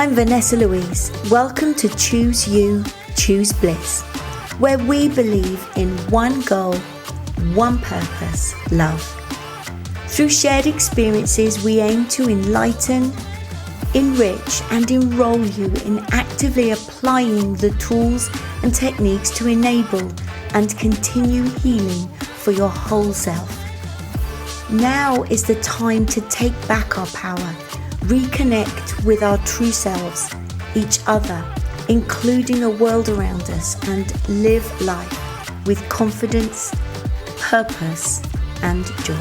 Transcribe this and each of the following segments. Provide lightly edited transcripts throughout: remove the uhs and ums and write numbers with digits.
I'm Vanessa Louise. Welcome to Choose You, Choose Bliss, where we believe in one goal, one purpose, love. Through shared experiences, we aim to enlighten, enrich, and enroll you in actively applying the tools and techniques to enable and continue healing for your whole self. Now is the time to take back our power, reconnect with our true selves, each other, including the world around us, and live life with confidence, purpose, and joy.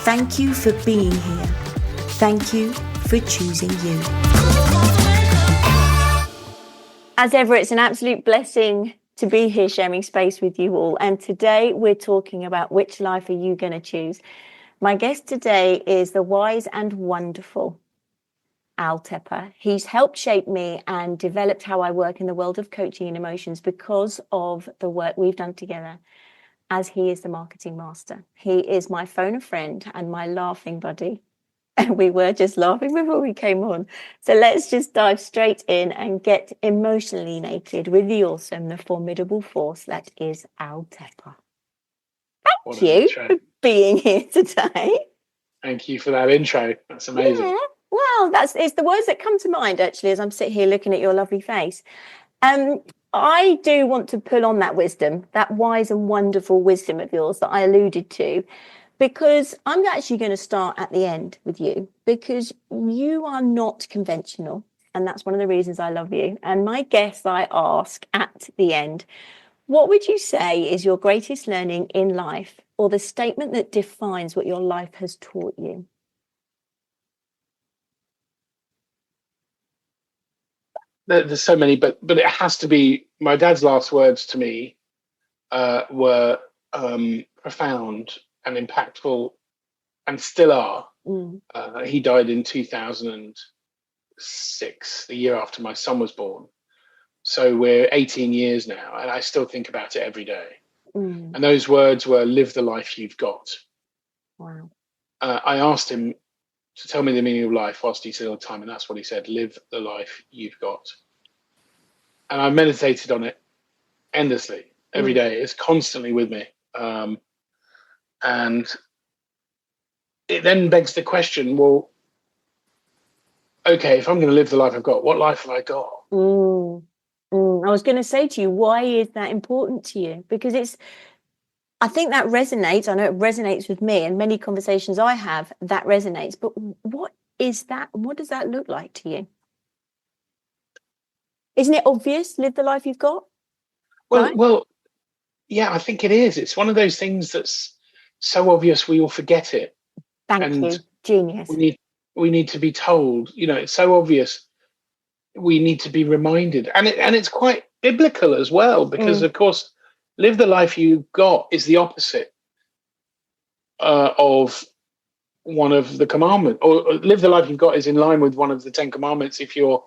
Thank you for being here. Thank you for choosing you. As ever, it's an absolute blessing to be here sharing space with you all. And today we're talking about which life are you going to choose. My guest today is the wise and wonderful Tepper. He's helped shape me and developed how I work in the world of coaching and emotions because of the work we've done together, as he is the marketing master. He is my phone a friend and my laughing buddy. And we were just laughing before we came on. So let's just dive straight in and get emotionally naked with the awesome, the formidable force that is Tepper. Thank you for being here today. Thank you for that intro. That's amazing. Yeah. Well, it's the words that come to mind, actually, as I'm sitting here looking at your lovely face. I do want to pull on that wisdom, that wise and wonderful wisdom of yours that I alluded to, because I'm actually going to start at the end with you, because you are not conventional. And that's one of the reasons I love you. And my guests I ask at the end, what would you say is your greatest learning in life, or the statement that defines what your life has taught you? There's so many, but it has to be my dad's last words to me were profound and impactful, and still are. He died in 2006, the year after my son was born. So we're 18 years now, and I still think about it every day. And those words were, live the life you've got. Wow. I asked him to tell me the meaning of life whilst he's still time, and that's what he said, live the life you've got. And I meditated on it endlessly, every day. It's constantly with me. And it then begs the question, well, okay, if I'm going to live the life I've got, what life have I got? I was going to say to you, why is that important to you? Because I think that resonates. I know it resonates with me, and many conversations I have, that resonates. But what is that? What does that look like to you? Isn't it obvious? Live the life you've got? Well, yeah, I think it is. It's one of those things that's so obvious we all forget it. Thank you. Genius. We need to be told, it's so obvious. We need to be reminded. And it's quite biblical as well, because of course, live the life you've got is the opposite of one of the commandments, or live the life you've got is in line with one of the 10 commandments. If you're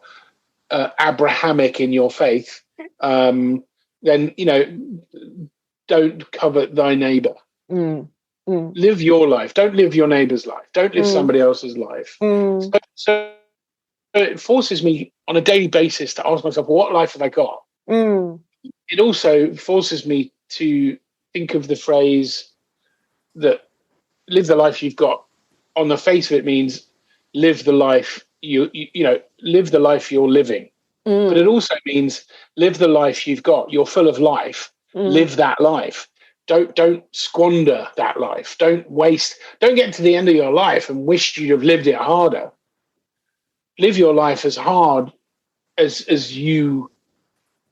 Abrahamic in your faith, then, don't covet thy neighbor. Live your life. Don't live your neighbor's life. Don't live somebody else's life. So it forces me on a daily basis to ask myself, what life have I got? It also forces me to think of the phrase that live the life you've got. On the face of it means live the life live the life you're living. But it also means live the life you've got. You're full of life. Live that life. Don't squander that life. Don't get to the end of your life and wish you'd have lived it harder. Live your life as hard as you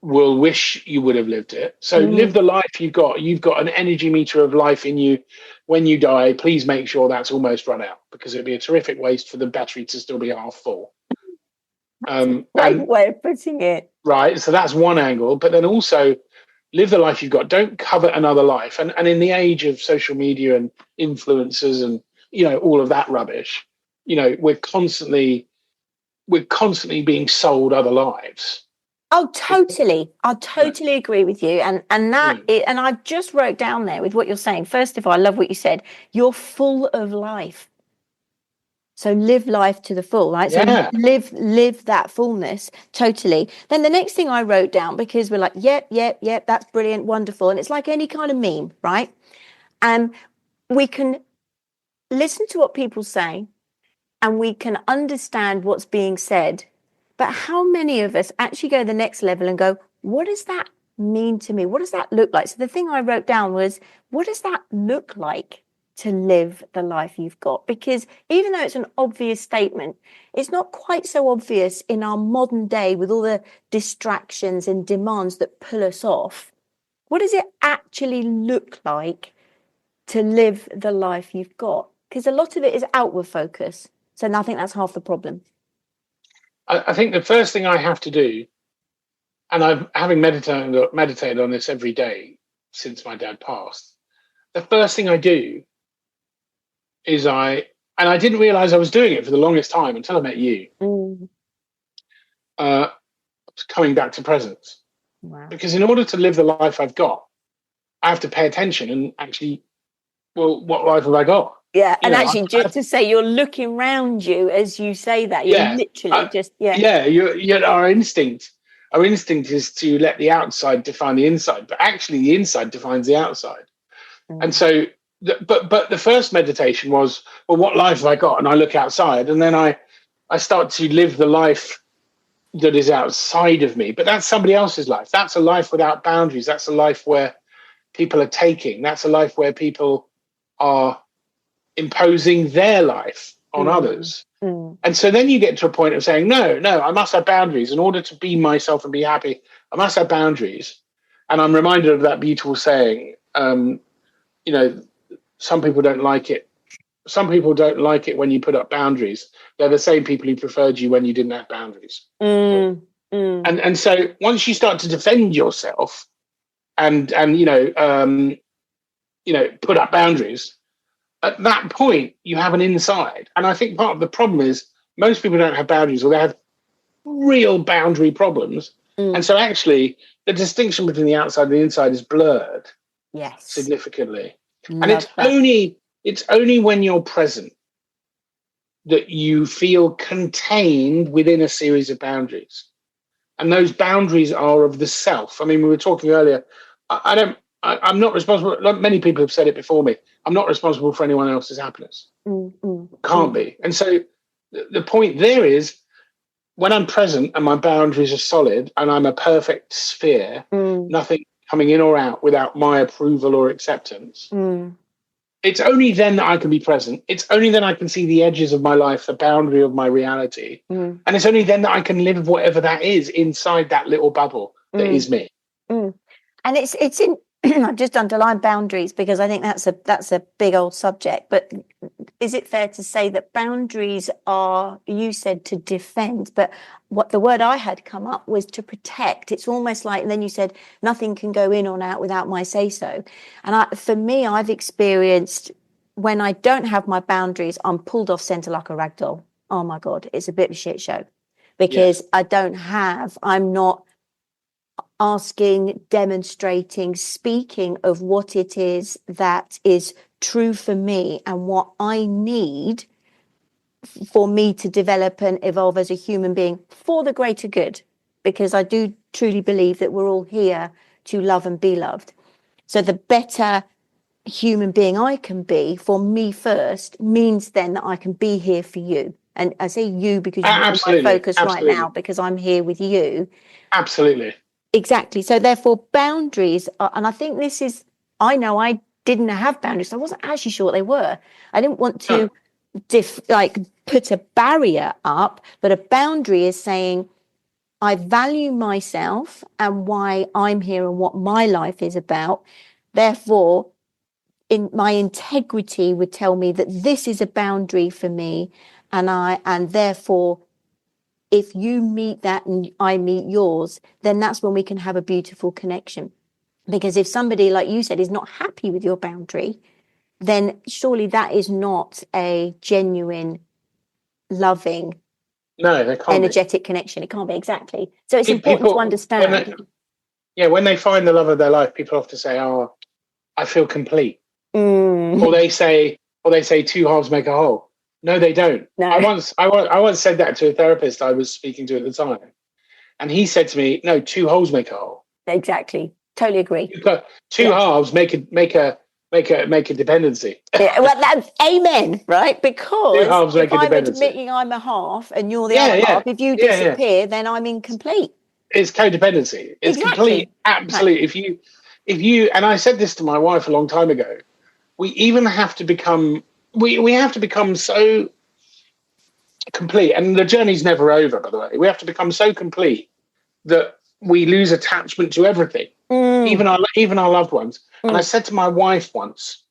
will wish you would have lived it. So live the life you've got. You've got an energy meter of life in you. When you die, please make sure that's almost run out, because it'd be a terrific waste for the battery to still be half full. Great way of putting it. Right. So that's one angle. But then also live the life you've got. Don't covet another life. And in the age of social media and influencers and, all of that rubbish, we're constantly being sold other lives. Oh, totally. I totally agree with you. And I've just wrote down there with what you're saying. First of all, I love what you said. You're full of life. So live life to the full, right? Yeah. So live that fullness totally. Then the next thing I wrote down, because we're like, yep, that's brilliant, wonderful. And it's like any kind of meme, right? And we can listen to what people say and we can understand what's being said. But how many of us actually go to the next level and go, what does that mean to me? What does that look like? So the thing I wrote down was, what does that look like to live the life you've got? Because even though it's an obvious statement, it's not quite so obvious in our modern day with all the distractions and demands that pull us off. What does it actually look like to live the life you've got? Because a lot of it is outward focus. So I think that's half the problem. I think the first thing I have to do, and I'm having meditated on this every day since my dad passed, the first thing I do is I didn't realize I was doing it for the longest time until I met you. Coming back to presence. Wow. Because in order to live the life I've got, I have to pay attention and actually, well, what life have I got? Yeah, and actually, just to say, you're looking around you as you say that. You're literally Our instinct is to let the outside define the inside, but actually, the inside defines the outside. And so, but the first meditation was, well, what life have I got? And I look outside, and then I start to live the life that is outside of me. But that's somebody else's life. That's a life without boundaries. That's a life where people are taking. That's a life where people are imposing their life on others. And so then you get to a point of saying, no, I must have boundaries. In order to be myself and be happy, I must have boundaries. And I'm reminded of that beautiful saying, some people don't like it. Some people don't like it when you put up boundaries. They're the same people who preferred you when you didn't have boundaries. And so once you start to defend yourself and put up boundaries, at that point you have an inside. And I think part of the problem is most people don't have boundaries, or they have real boundary problems. And so actually the distinction between the outside and the inside is blurred significantly. And it's only when you're present that you feel contained within a series of boundaries. And those boundaries are of the self. I mean, we were talking earlier, I'm not responsible. Like many people have said it before me, I'm not responsible for anyone else's happiness. Can't be. And so the point there is, when I'm present and my boundaries are solid and I'm a perfect sphere, nothing coming in or out without my approval or acceptance, it's only then that I can be present. It's only then I can see the edges of my life, the boundary of my reality. And it's only then that I can live whatever that is inside that little bubble that is me. And it's in I've just underlined boundaries because I think that's a big old subject. But is it fair to say that boundaries are, you said, to defend, but what the word I had come up was to protect? It's almost like, and then you said nothing can go in or out without my say so. And for me, I've experienced when I don't have my boundaries, I'm pulled off center like a rag doll. Oh my God, it's a bit of a shit show because I'm not asking, demonstrating, speaking of what it is that is true for me and what I need for me to develop and evolve as a human being for the greater good, because I do truly believe that we're all here to love and be loved. So the better human being I can be for me first means then that I can be here for you. And I say you because you're my focus right now, because I'm here with you. Absolutely. Exactly. So therefore boundaries are, and I think this is, I know I didn't have boundaries. So I wasn't actually sure what they were. I didn't want to put a barrier up, but a boundary is saying I value myself and why I'm here and what my life is about. Therefore, in my integrity would tell me that this is a boundary for me, and therefore if you meet that and I meet yours, then that's when we can have a beautiful connection. Because if somebody, like you said, is not happy with your boundary, then surely that is not a genuine, loving, energetic connection. It can't be. Exactly. So it's important to understand. When they find the love of their life, people often say, "Oh, I feel complete," or they say two halves make a whole. No, they don't. No. I once said that to a therapist I was speaking to at the time, and he said to me, "No, two holes make a hole. Exactly. Totally agree. Two halves make a dependency. Yeah, well, that's amen, right? Because Two halves if make a I'm dependency. admitting I'm a half and you're the Yeah, other yeah, half, if you yeah, yeah. disappear, then I'm incomplete. It's codependency. It's Exactly. complete, absolute. If you, and I said this to my wife a long time ago, we even have to become, we have to become so complete, and the journey's never over, by the way. We have to become so complete that we lose attachment to everything, even our loved ones. And I said to my wife once,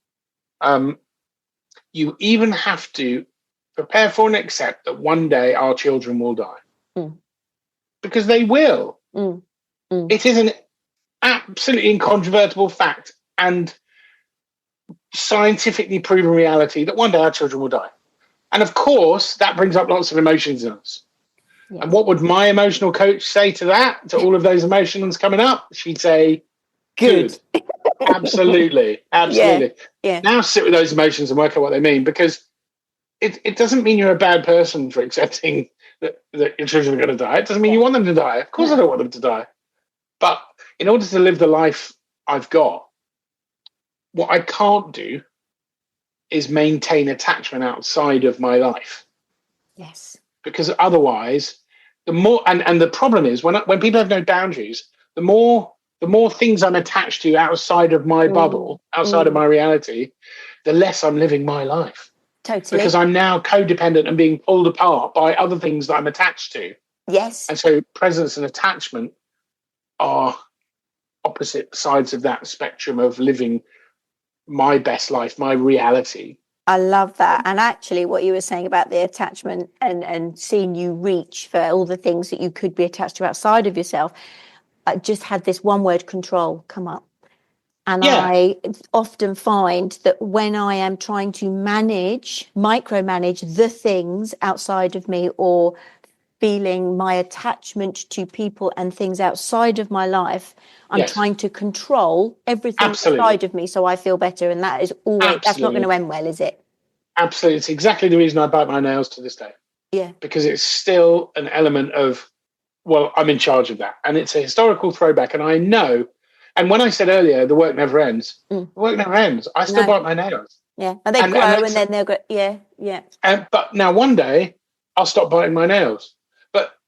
you even have to prepare for and accept that one day our children will die, because they will. It is an absolutely incontrovertible fact and scientifically proven reality that one day our children will die. And of course, that brings up lots of emotions in us. Yes. And what would my emotional coach say to that, to all of those emotions coming up? She'd say, good. Absolutely. Absolutely. Yeah. Now sit with those emotions and work out what they mean, because it doesn't mean you're a bad person for accepting that your children are going to die. It doesn't mean you want them to die. Of course I don't want them to die. But in order to live the life I've got, what I can't do is maintain attachment outside of my life. Yes. Because otherwise, the more and the problem is when people have no boundaries, the more things I'm attached to outside of my bubble, outside of my reality, the less I'm living my life. Totally. Because I'm now codependent and being pulled apart by other things that I'm attached to. Yes. And so presence and attachment are opposite sides of that spectrum of living my best life, my reality. I love that. And actually what you were saying about the attachment and seeing you reach for all the things that you could be attached to outside of yourself, I just had this one word, control, come up. And I often find that when I am trying to micromanage the things outside of me, or feeling my attachment to people and things outside of my life, I'm trying to control everything outside of me so I feel better. And that is always, that's not going to end well, is it? Absolutely. It's exactly the reason I bite my nails to this day. Yeah. Because it's still an element of, well, I'm in charge of that. And it's a historical throwback. And I know, and when I said earlier, the work never ends, the work never ends. I still bite my nails. Yeah. And they grow and then they'll go, yeah. But now one day I'll stop biting my nails.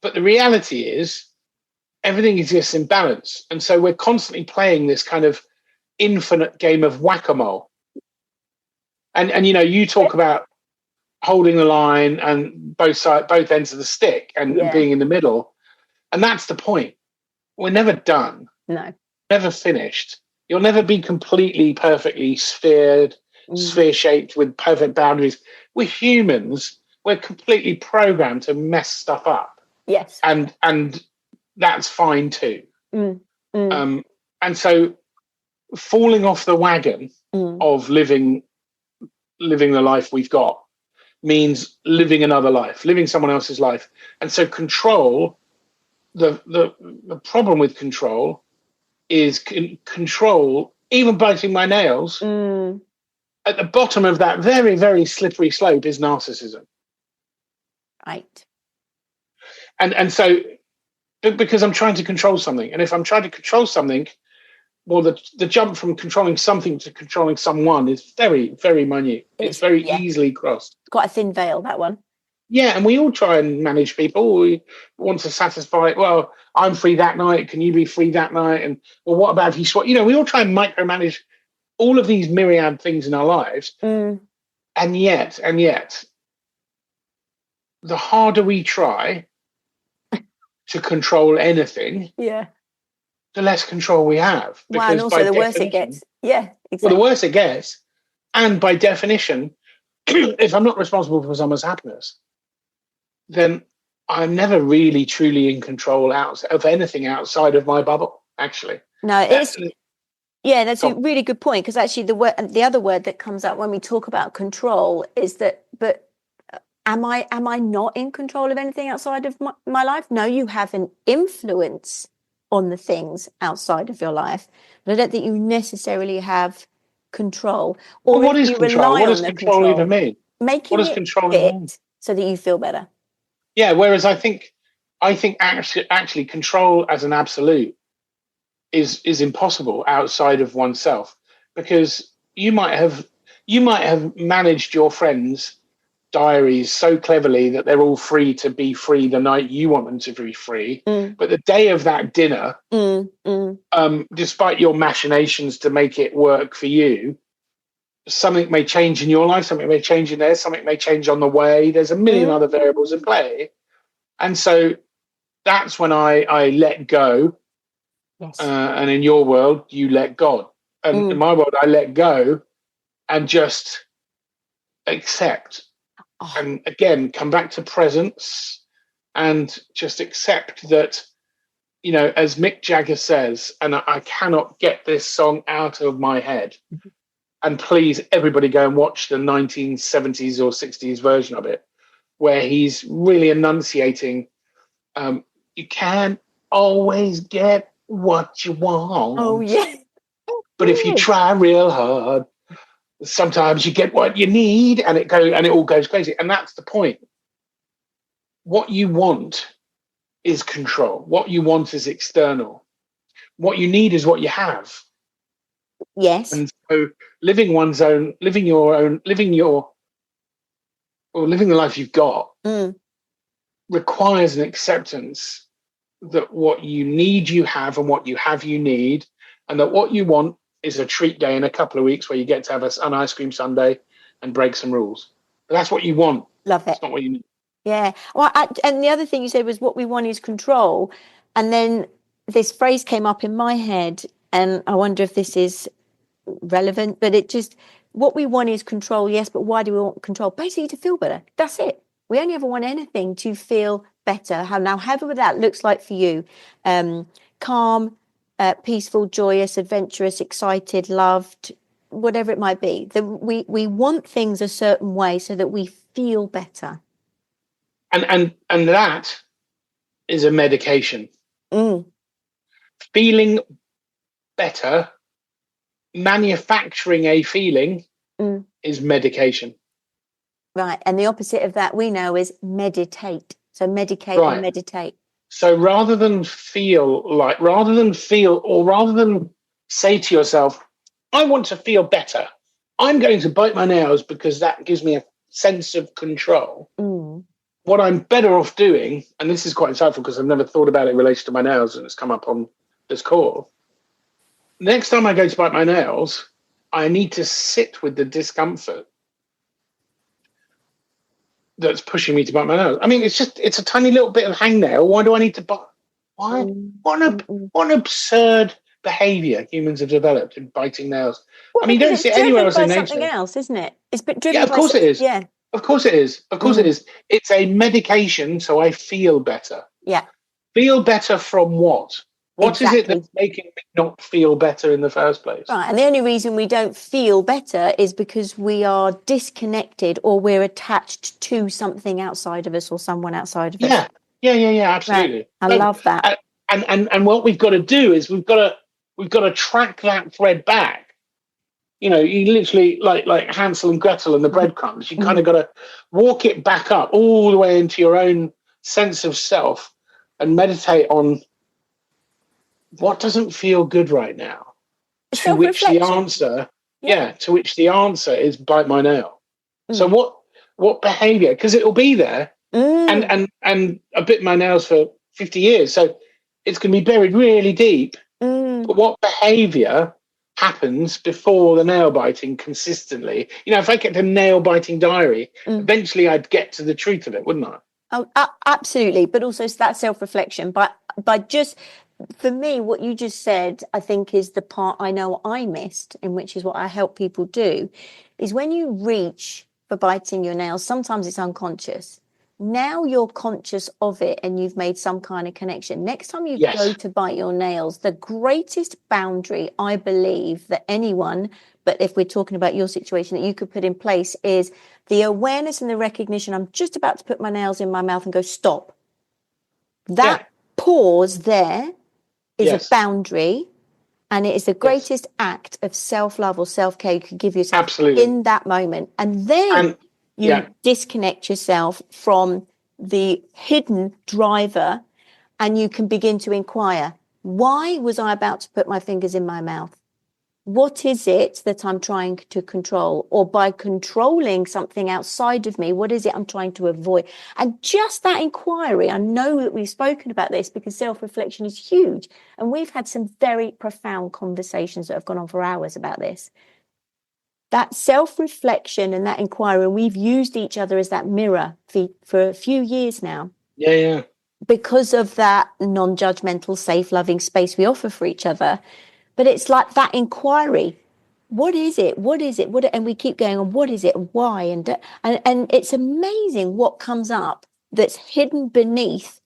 But the reality is everything exists in balance. And so we're constantly playing this kind of infinite game of whack-a-mole. And you know, you talk about holding the line and both ends of the stick and being in the middle. And that's the point. We're never done. No. Never finished. You'll never be completely, perfectly sphere-shaped with perfect boundaries. We're humans. We're completely programmed to mess stuff up. Yes. And that's fine too. And so falling off the wagon of living the life we've got means living another life, living someone else's life. And so control, the problem with control is control, even biting my nails, at the bottom of that very, very slippery slope is narcissism. Right. And so, because I'm trying to control something, and if I'm trying to control something, well, the jump from controlling something to controlling someone is very, very minute. It's very easily crossed. It's quite a thin veil, that one. Yeah, and we all try and manage people. We want to satisfy, well, I'm free that night, can you be free that night? And, well, what about if you swap? You know, we all try and micromanage all of these myriad things in our lives. And yet, the harder we try to control anything, the less control we have. Wow, and also the worse it gets. Yeah, exactly. Well, the worse it gets, and by definition, if I'm not responsible for someone's happiness, then I'm never really truly in control of anything outside of my bubble, actually. No, that's a really good point, because actually the other word that comes up when we talk about control is that, but am I not in control of anything outside of my life? No, you have an influence on the things outside of your life, but I don't think you necessarily have control. Or what is control? What does control even mean? Making it fit so that you feel better. Yeah, whereas I think actually control as an absolute is impossible outside of oneself, because you might have managed your friends' diaries so cleverly that they're all free to be free the night you want them to be free, but the day of that dinner, despite your machinations to make it work for you, something may change in your life, something may change in theirs, something may change on the way. There's a million other variables in play. And so that's when I let go. Yes. And in your world, you let God. And in my world, I let go and just accept. Oh. And again, come back to presence and just accept that, you know, as Mick Jagger says, and I cannot get this song out of my head. And please, everybody go and watch the 1970s or 60s version of it, where he's really enunciating, you can't always get what you want. Oh, yeah. But if you try real hard, sometimes you get what you need, and it all goes crazy. And that's the point. What you want is control. What you want is external. What you need is what you have. Yes. And so living the life you've got requires an acceptance that what you need you have, and what you have you need, and that what you want is a treat day in a couple of weeks where you get to have an ice cream sundae and break some rules. But that's what you want. Love it. It's not what you need. Yeah. Well, and the other thing you said was what we want is control. And then this phrase came up in my head, and I wonder if this is relevant, but it just, what we want is control. Yes, but why do we want control? Basically to feel better. That's it. We only ever want anything to feel better. However that looks like for you, calm, peaceful, joyous, adventurous, excited, loved, whatever it might be. We want things a certain way so that we feel better. And that is a medication. Feeling better, manufacturing a feeling is medication. Right. And the opposite of that we know is meditate. So medicate and meditate. So rather than say to yourself, I want to feel better, I'm going to bite my nails because that gives me a sense of control. What I'm better off doing, and this is quite insightful because I've never thought about it in relation to my nails, and it's come up on this call. Next time I go to bite my nails, I need to sit with the discomfort that's pushing me to bite my nails. I mean, it's a tiny little bit of hangnail. Why do I need to bite? Why? What an absurd behavior humans have developed in biting nails. Well, I mean, you don't see it anywhere else in nature. Something else, isn't it? It's driven yeah, of course it is. Yeah. Of course it is. Of course it is. It's a medication, so I feel better. Yeah. Feel better from what? What is it that's making me not feel better in the first place? Right, and the only reason we don't feel better is because we are disconnected or we're attached to something outside of us or someone outside of us. Yeah, absolutely. Right. I love that. And what we've got to do is we've got to track that thread back. You know, you literally like Hansel and Gretel and the breadcrumbs. You kind of got to walk it back up all the way into your own sense of self and meditate on what doesn't feel good right now. To which the answer, is bite my nail. So what behavior? Because it'll be there, and I bit my nails for 50 years, so it's going to be buried really deep. But what behavior happens before the nail biting consistently? You know, if I kept a nail biting diary, eventually I'd get to the truth of it, wouldn't I? Oh, absolutely. But also it's that self-reflection. By just, for me, what you just said, I think is the part I know I missed, and which is what I help people do, is when you reach for biting your nails, sometimes it's unconscious. Now you're conscious of it and you've made some kind of connection. Next time you go to bite your nails, the greatest boundary, I believe, that anyone, but if we're talking about your situation, that you could put in place is the awareness and the recognition. I'm just about to put my nails in my mouth and go, stop. That pause there is a boundary, and it is the greatest act of self-love or self-care you could give yourself in that moment. And then You disconnect yourself from the hidden driver, and you can begin to inquire, why was I about to put my fingers in my mouth? What is it that I'm trying to control? Or by controlling something outside of me, what is it I'm trying to avoid? And just that inquiry, I know that we've spoken about this because self-reflection is huge. And we've had some very profound conversations that have gone on for hours about this. That self-reflection and that inquiry, we've used each other as that mirror for a few years now. Yeah. Because of that non-judgmental, safe, loving space we offer for each other. But it's like that inquiry. What is it? What is it? And we keep going on, what is it? Why? And it's amazing what comes up that's hidden beneath,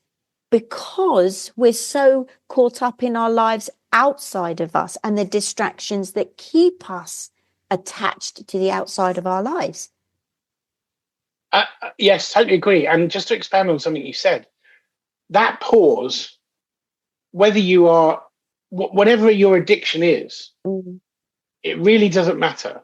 because we're so caught up in our lives outside of us and the distractions that keep us attached to the outside of our lives. Yes, totally agree. And just to expand on something you said, that pause, whether you are, whatever your addiction is, it really doesn't matter.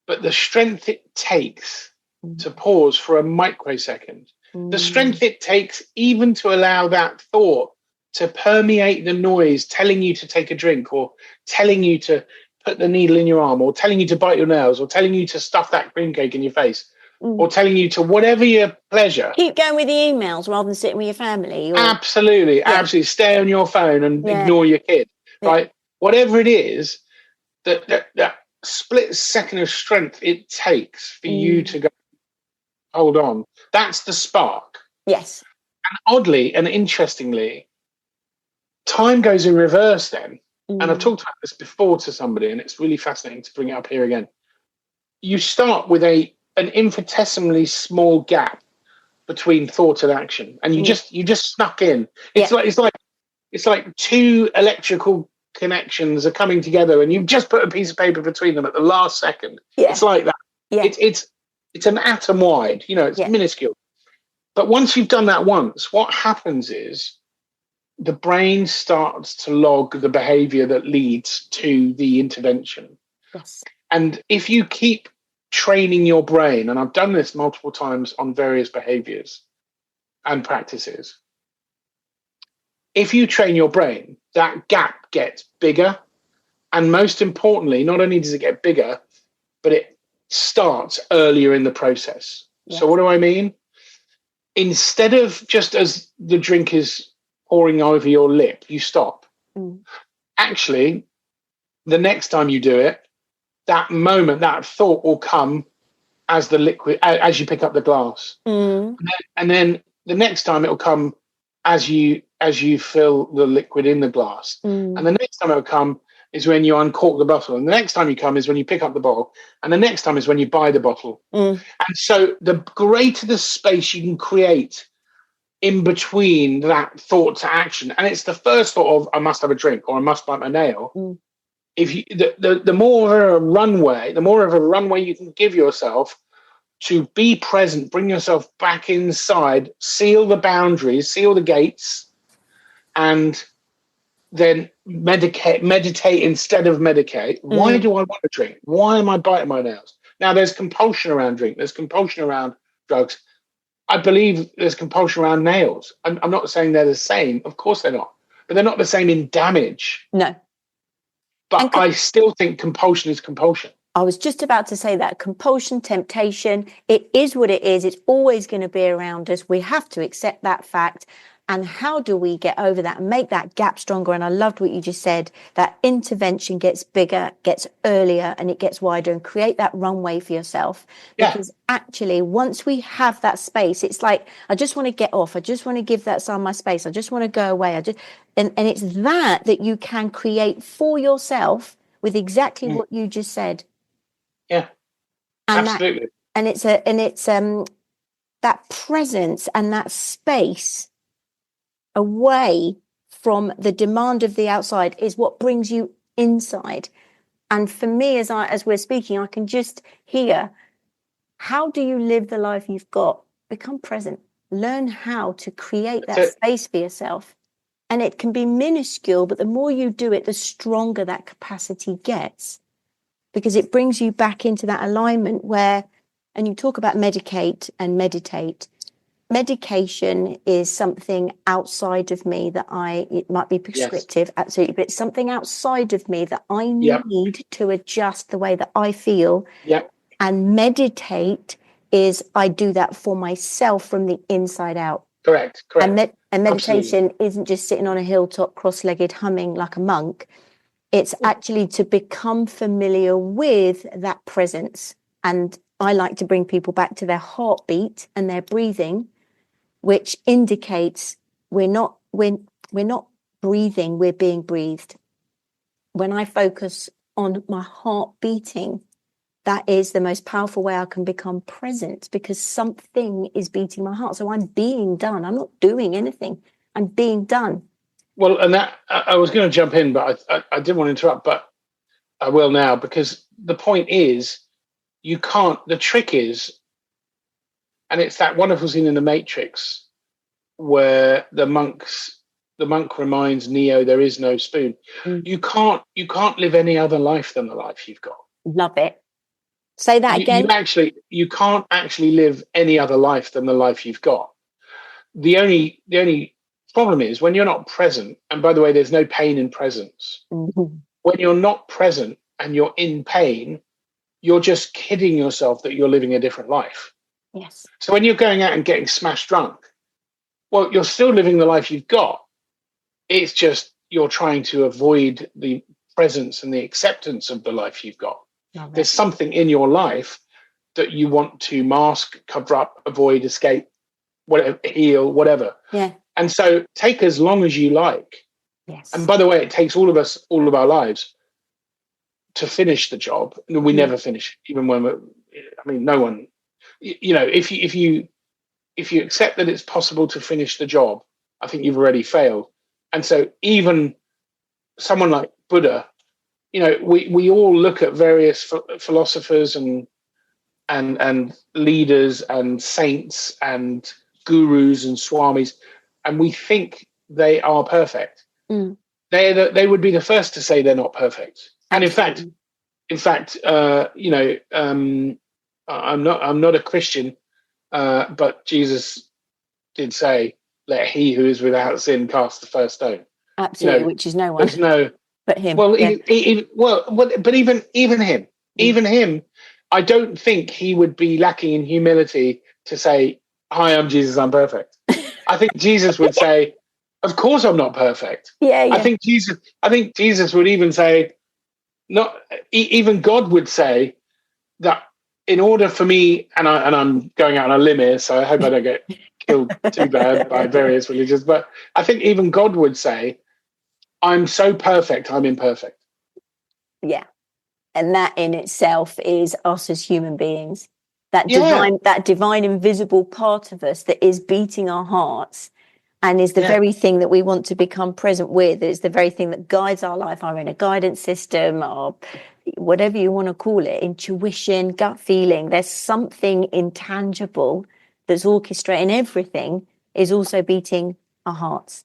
But the strength it takes to pause for a microsecond, the strength it takes even to allow that thought to permeate the noise, telling you to take a drink, or telling you to put the needle in your arm, or telling you to bite your nails, or telling you to stuff that cream cake in your face, or telling you to whatever your pleasure. Keep going with the emails rather than sitting with your family. Or... Absolutely. Stay on your phone and ignore your kid, right? Whatever it is, that split second of strength it takes for you to go, hold on. That's the spark. Yes. And oddly and interestingly, time goes in reverse then. And I've talked about this before to somebody, and it's really fascinating to bring it up here again. You start with an infinitesimally small gap between thought and action, and you just snuck in. It's like two electrical connections are coming together, and you've just put a piece of paper between them at the last second. It's like that. It's an atom wide, it's minuscule. But once you've done that once, what happens is the brain starts to log the behavior that leads to the intervention. Yes. And if you keep training your brain, and I've done this multiple times on various behaviors and practices, if you train your brain, that gap gets bigger. And most importantly, not only does it get bigger, but it starts earlier in the process. So what do I mean? Instead of just as the drink is pouring over your lip, you stop. Actually, the next time you do it, that moment, that thought will come as the liquid, as you pick up the glass. And then the next time it will come as you fill the liquid in the glass. And the next time it will come is when you uncork the bottle. And the next time you come is when you pick up the bottle. And the next time is when you buy the bottle. And so the greater the space you can create in between that thought to action, and it's the first thought of I must have a drink or I must bite my nail. If you the more of a runway you can give yourself to be present, bring yourself back inside, seal the boundaries, seal the gates, and then meditate instead of medicate. Why do I want to drink? Why am I biting my nails? Now, there's compulsion around drink. There's compulsion around drugs. I believe there's compulsion around nails. I'm not saying they're the same. Of course they're not. But they're not the same in damage. No. But I still think compulsion is compulsion. I was just about to say that. Compulsion, temptation, it is what it is. It's always going to be around us. We have to accept that fact. And how do we get over that and make that gap stronger? And I loved what you just said, that intervention gets bigger, gets earlier, and it gets wider, and create that runway for yourself. Because actually, once we have that space, it's like, I just want to get off. I just want to give that some my space. I just want to go away. And it's that you can create for yourself with exactly what you just said. Yeah, and absolutely. It's that presence and that space away from the demand of the outside is what brings you inside. And for me, as we're speaking, I can just hear, how do you live the life you've got? Become present. Learn how to create that space for yourself. And it can be minuscule, but the more you do it, the stronger that capacity gets, because it brings you back into that alignment where and you talk about medicate and meditate. Medication is something outside of me that it might be prescriptive, absolutely, but it's something outside of me that I need to adjust the way that I feel. And meditate is I do that for myself from the inside out. Correct. And meditation isn't just sitting on a hilltop cross-legged humming like a monk. It's actually to become familiar with that presence. And I like to bring people back to their heartbeat and their breathing, which indicates we're not breathing, we're being breathed. When I focus on my heart beating, that is the most powerful way I can become present, because something is beating my heart. So I'm being done. I'm not doing anything. I'm being done. Well, and that I was going to jump in, but I didn't want to interrupt, but I will now, because the point is, you can't, the trick is, and it's that wonderful scene in The Matrix where the monk reminds Neo there is no spoon. You can't live any other life than the life you've got. Love it. Say that again. You can't actually live any other life than the life you've got. The only problem is when you're not present, and by the way, there's no pain in presence. Mm-hmm. When you're not present and you're in pain, you're just kidding yourself that you're living a different life. Yes. So when you're going out and getting smashed drunk, well, you're still living the life you've got. It's just you're trying to avoid the presence and the acceptance of the life you've got. There's something in your life that you want to mask, cover up, avoid, escape, whatever, heal, whatever. Yeah. And so take as long as you like. Yes. And by the way, it takes all of us, all of our lives to finish the job. And we never finish, even when no one, if you accept that it's possible to finish the job, I think you've already failed. And so even someone like Buddha, we all look at various philosophers and leaders and saints and gurus and swamis, and we think they are perfect. They would be the first to say they're not perfect. Absolutely. And in fact, I'm not a Christian, but Jesus did say, "Let he who is without sin cast the first stone." Absolutely, which is no one. There's no. But him. Well, but even him, I don't think he would be lacking in humility to say, "Hi, I'm Jesus, I'm perfect." I think Jesus would say, "Of course, I'm not perfect." Yeah. I think Jesus would even say, even God would say that in order for me, and I'm going out on a limb here, so I hope I don't get killed too bad by various religions, but I think even God would say, I'm so perfect, I'm imperfect. Yeah. And that in itself is us as human beings. That divine invisible part of us that is beating our hearts and is the very thing that we want to become present with. It's the very thing that guides our life, our inner guidance system, or whatever you want to call it, intuition, gut feeling. There's something intangible that's orchestrating everything, is also beating our hearts.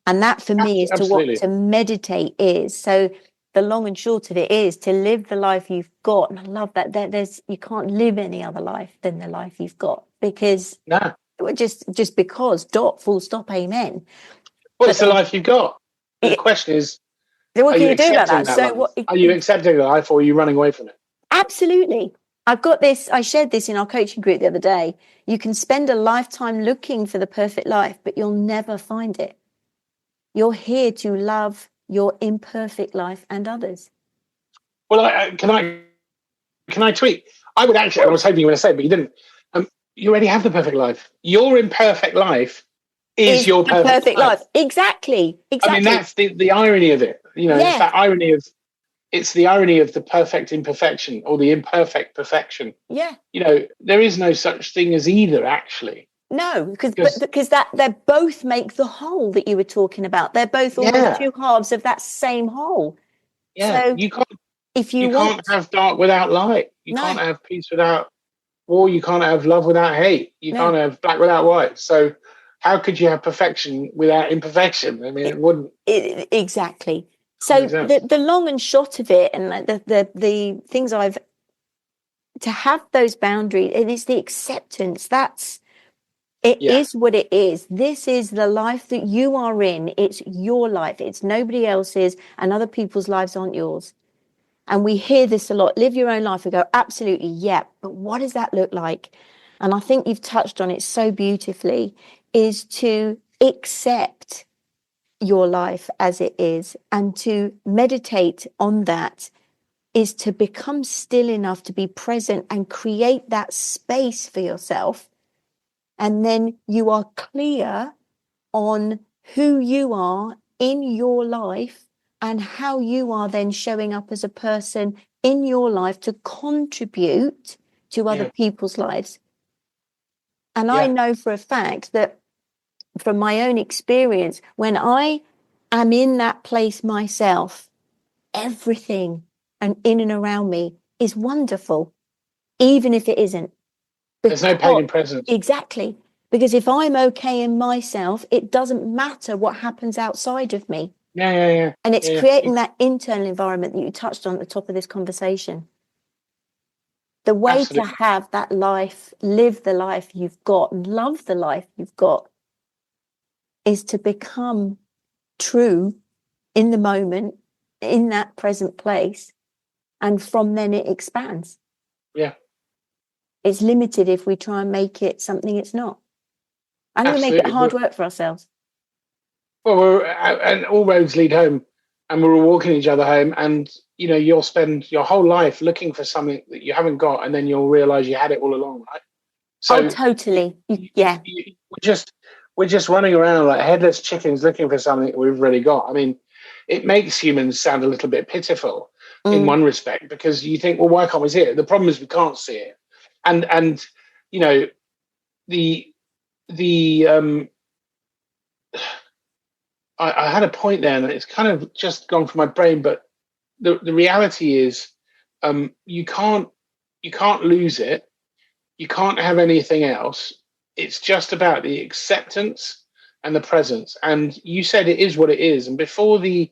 And that for me is Absolutely. to meditate is. So the long and short of it is to live the life you've got. And I love that you can't live any other life than the life you've got, because just because, full stop, amen. Well, it's the life you've got. The question is, what can you do about that? So are you accepting the life, or are you running away from it? Absolutely. I've got this. I shared this in our coaching group the other day. You can spend a lifetime looking for the perfect life, but you'll never find it. You're here to love your imperfect life and others. Well, can I tweet? I would actually. I was hoping you were going to say it, but you didn't. You already have the perfect life. Your imperfect life is your perfect life. Exactly. I mean, that's the irony of it. It's that irony of. It's the irony of the perfect imperfection or the imperfect perfection. Yeah. There is no such thing as either, actually. No, because that they both make the whole that you were talking about. They're both almost two halves of that same whole. Yeah. So you can't have dark without light. You can't have peace without war. You can't have love without hate. You can't have black without white. So how could you have perfection without imperfection? I mean, it wouldn't. Exactly. So the long and short of it, and the things I've to have those boundaries, and it's the acceptance. It Yeah. is what it is. This is the life that you are in. It's your life. It's nobody else's, and other people's lives aren't yours. And we hear this a lot. Live your own life. We go, absolutely, yeah. But what does that look like? And I think you've touched on it so beautifully, is to accept your life as it is, and to meditate on that is to become still enough to be present and create that space for yourself. And then you are clear on who you are in your life and how you are then showing up as a person in your life to contribute to other people's lives. And I know for a fact that from my own experience, when I am in that place myself, everything and in and around me is wonderful, even if it isn't. There's no pain in presence. Exactly. Because if I'm okay in myself, it doesn't matter what happens outside of me. Yeah. And it's creating that internal environment that you touched on at the top of this conversation. The way to have that life, live the life you've got, love the life you've got, is to become true in the moment, in that present place. And from then it expands. Yeah. It's limited if we try and make it something it's not. And we make it hard work for ourselves. Well, and all roads lead home, and we're all walking each other home. And you'll spend your whole life looking for something that you haven't got, and then you'll realize you had it all along, right? So totally. We're just running around like headless chickens looking for something that we've already got. I mean, it makes humans sound a little bit pitiful in one respect, because you think, well, why can't we see it? The problem is we can't see it, and I had a point there, and it's kind of just gone from my brain. But the reality is, you can't lose it. You can't have anything else. It's just about the acceptance and the presence. And you said it is what it is. And before the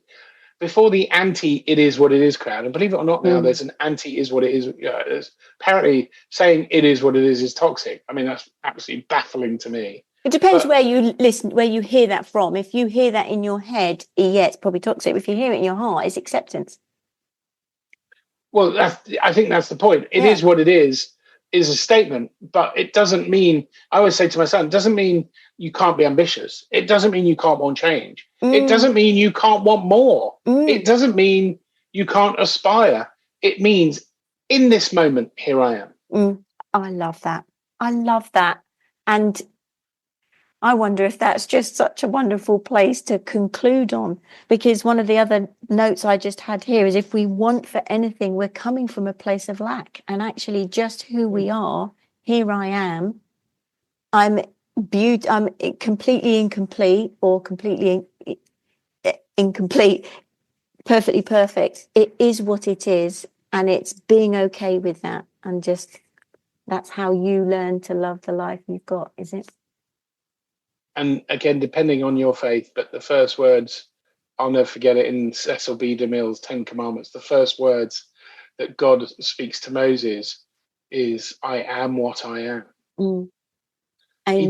anti "it is what it is" crowd, and believe it or not, now there's an anti "is what it is." Apparently, saying "it is what it is" toxic. I mean, that's absolutely baffling to me. It depends where you listen, where you hear that from. If you hear that in your head, yeah, it's probably toxic. If you hear it in your heart, it's acceptance. Well, I think that's the point. It is what it is a statement, but it doesn't mean, I always say to my son, it doesn't mean you can't be ambitious. It doesn't mean you can't want change. It doesn't mean you can't want more. It doesn't mean you can't aspire. It means in this moment, here I am. I love that. I love that. And I wonder if that's just such a wonderful place to conclude on, because one of the other notes I just had here is, if we want for anything, we're coming from a place of lack, and actually just who we are. Here I am. I'm completely incomplete, or completely incomplete, perfectly perfect. It is what it is, and it's being okay with that. And just, that's how you learn to love the life you've got, is it? And again, depending on your faith, but the first words, I'll never forget it, in Cecil B. DeMille's 10 Commandments, the first words that God speaks to Moses is, "I am what I am." Amen. He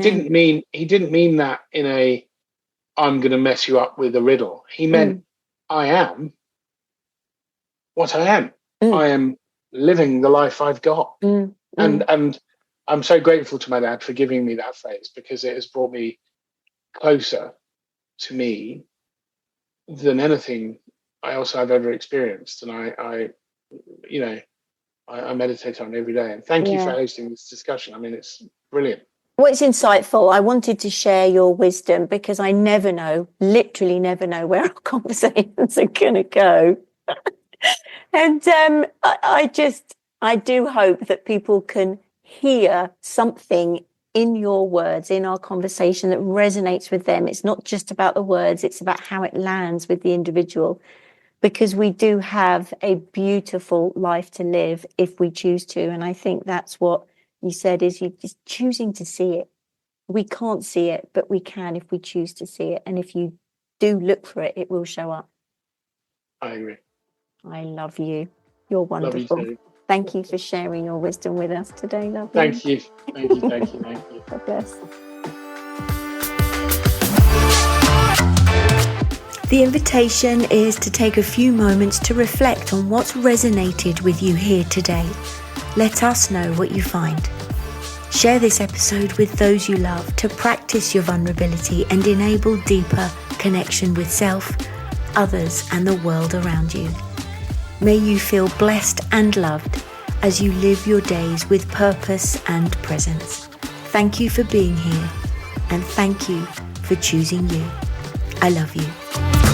didn't mean that in a, "I'm going to mess you up with a riddle." He meant, I am what I am. I am living the life I've got. And I'm so grateful to my dad for giving me that phrase, because it has brought me closer to me than anything else I've ever experienced. And I meditate on it every day. And thank you for hosting this discussion. I mean, it's brilliant. Well, it's insightful. I wanted to share your wisdom, because I never know, literally never know, where our conversations are going to go. And I do hope that people can hear something in your words, in our conversation, that resonates with them. It's not just about the words, it's about how it lands with the individual, because we do have a beautiful life to live if we choose to. And I think that's what you said, is you just choosing to see it. We can't see it, but we can if we choose to see it. And if you do look for it, it will show up. I agree. I love you. You're wonderful. Love you too. Thank you for sharing your wisdom with us today, lovely. Thank you. God bless. The invitation is to take a few moments to reflect on what's resonated with you here today. Let us know what you find. Share this episode with those you love to practice your vulnerability and enable deeper connection with self, others, and the world around you. May you feel blessed and loved as you live your days with purpose and presence. Thank you for being here, and thank you for choosing you. I love you.